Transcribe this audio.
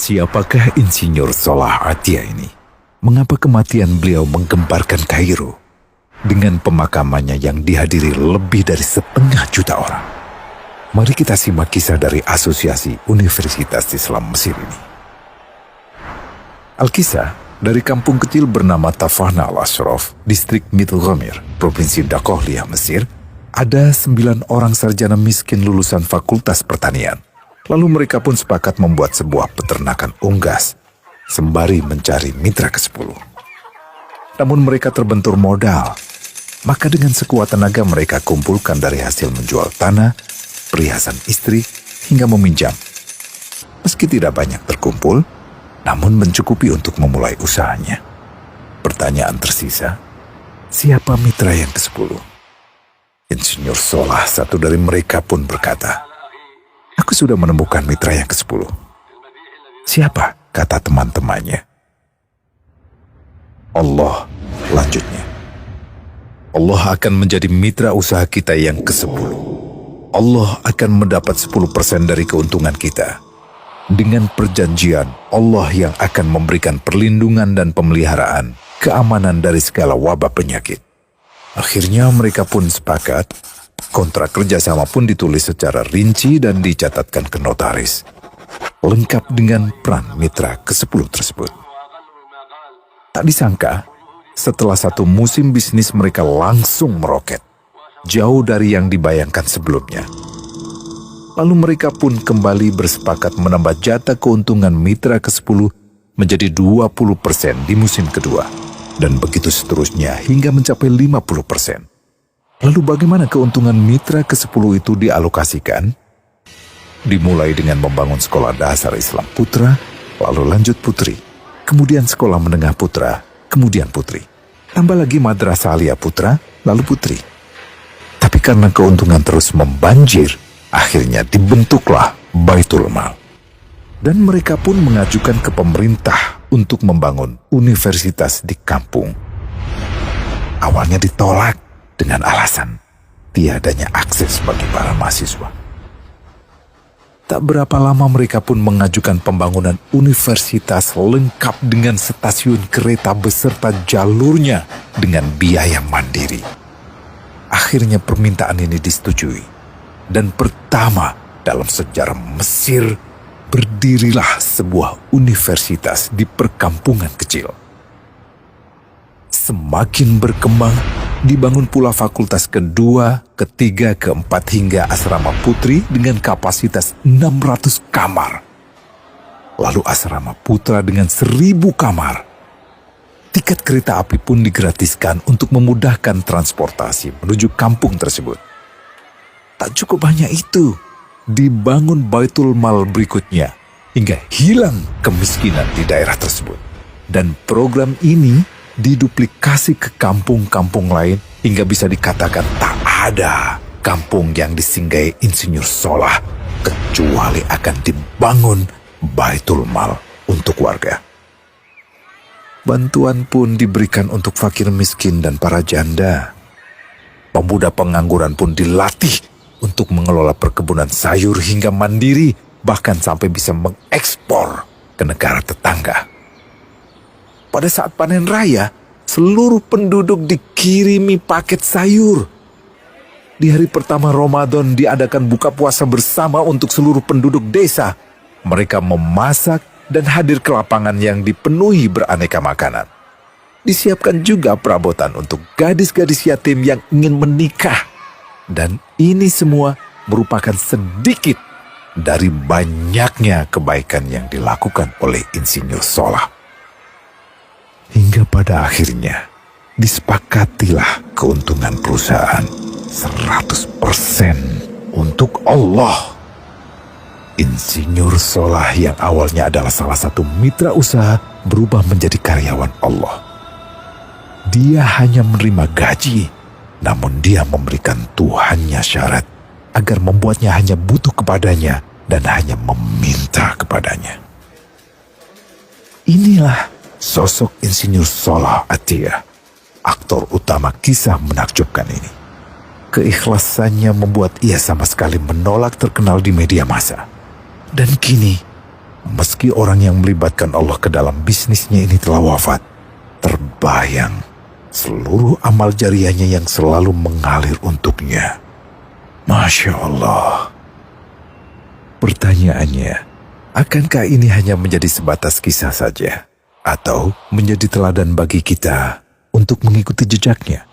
Siapakah Insinyur Solah Atia ini? Mengapa kematian beliau menggemparkan Kairo? Dengan pemakamannya yang dihadiri lebih dari 1,5 juta orang. Mari kita simak kisah dari Asosiasi Universitas Islam Mesir ini. Al-Kisah dari kampung kecil bernama Tafahna al-Ashraf, distrik Middle Ghamir, provinsi Dakohliyah, Mesir, ada 9 orang sarjana miskin lulusan Fakultas Pertanian. Lalu mereka pun sepakat membuat sebuah peternakan unggas, sembari mencari mitra ke-10. Namun mereka terbentur modal, maka dengan sekuat tenaga mereka kumpulkan dari hasil menjual tanah, perhiasan istri, hingga meminjam. Meski tidak banyak terkumpul, namun mencukupi untuk memulai usahanya. Pertanyaan tersisa, siapa mitra yang ke-10? Insinyur Solah, satu dari mereka, pun berkata, "Aku sudah menemukan mitra yang ke-10. Siapa?" kata teman-temannya. "Allah," lanjutnya. "Allah akan menjadi mitra usaha kita yang ke-10. Allah akan mendapat 10% dari keuntungan kita. Dengan perjanjian, Allah yang akan memberikan perlindungan dan pemeliharaan, keamanan dari segala wabah penyakit." Akhirnya mereka pun sepakat. Kontrak kerjasama pun ditulis secara rinci dan dicatatkan ke notaris, lengkap dengan peran mitra ke-10 tersebut. Tak disangka, setelah 1 musim bisnis mereka langsung meroket, jauh dari yang dibayangkan sebelumnya. Lalu mereka pun kembali bersepakat menambah jatah keuntungan mitra ke-10 menjadi 20% di musim kedua, dan begitu seterusnya hingga mencapai 50%. Lalu bagaimana keuntungan mitra ke-10 itu dialokasikan? Dimulai dengan membangun sekolah dasar Islam putra, lalu lanjut putri, kemudian sekolah menengah putra, kemudian putri. Tambah lagi madrasah aliyah putra, lalu putri. Tapi karena keuntungan terus membanjir, akhirnya dibentuklah Baitul Mal. Dan mereka pun mengajukan ke pemerintah untuk membangun universitas di kampung. Awalnya ditolak dengan alasan tiadanya akses bagi para mahasiswa. Tak berapa lama mereka pun mengajukan pembangunan universitas lengkap dengan stasiun kereta beserta jalurnya dengan biaya mandiri. Akhirnya permintaan ini disetujui, dan pertama dalam sejarah Mesir berdirilah sebuah universitas di perkampungan kecil. Semakin berkembang, dibangun pula fakultas kedua, ketiga, keempat hingga asrama putri dengan kapasitas 600 kamar. Lalu asrama putra dengan 1.000 kamar. Tiket kereta api pun digratiskan untuk memudahkan transportasi menuju kampung tersebut. Tak cukup hanya itu, dibangun Baitul Mal berikutnya hingga hilang kemiskinan di daerah tersebut. Dan program ini diduplikasi ke kampung-kampung lain hingga bisa dikatakan tak ada kampung yang disinggahi Insinyur Solah kecuali akan dibangun Baitul Mal untuk warga. Bantuan pun diberikan untuk fakir miskin dan para janda. Pemuda pengangguran pun dilatih untuk mengelola perkebunan sayur hingga mandiri, bahkan sampai bisa mengekspor ke negara tetangga. Pada saat panen raya, seluruh penduduk dikirimi paket sayur. Di hari pertama Ramadan diadakan buka puasa bersama untuk seluruh penduduk desa. Mereka memasak dan hadir ke lapangan yang dipenuhi beraneka makanan. Disiapkan juga perabotan untuk gadis-gadis yatim yang ingin menikah. Dan ini semua merupakan sedikit dari banyaknya kebaikan yang dilakukan oleh Insinyur Solah. Hingga pada akhirnya disepakatilah keuntungan perusahaan 100% untuk Allah. Insinyur Solah yang awalnya adalah salah satu mitra usaha berubah menjadi karyawan Allah. Dia hanya menerima gaji, namun dia memberikan Tuhannya syarat agar membuatnya hanya butuh kepadanya dan hanya meminta kepadanya. Inilah sosok Insinyur Solah Atia, aktor utama kisah menakjubkan ini. Keikhlasannya membuat ia sama sekali menolak terkenal di media massa. Dan kini, meski orang yang melibatkan Allah ke dalam bisnisnya ini telah wafat, terbayang seluruh amal jariahnya yang selalu mengalir untuknya. Masya Allah. Pertanyaannya, akankah ini hanya menjadi sebatas kisah saja? Atau menjadi teladan bagi kita untuk mengikuti jejaknya?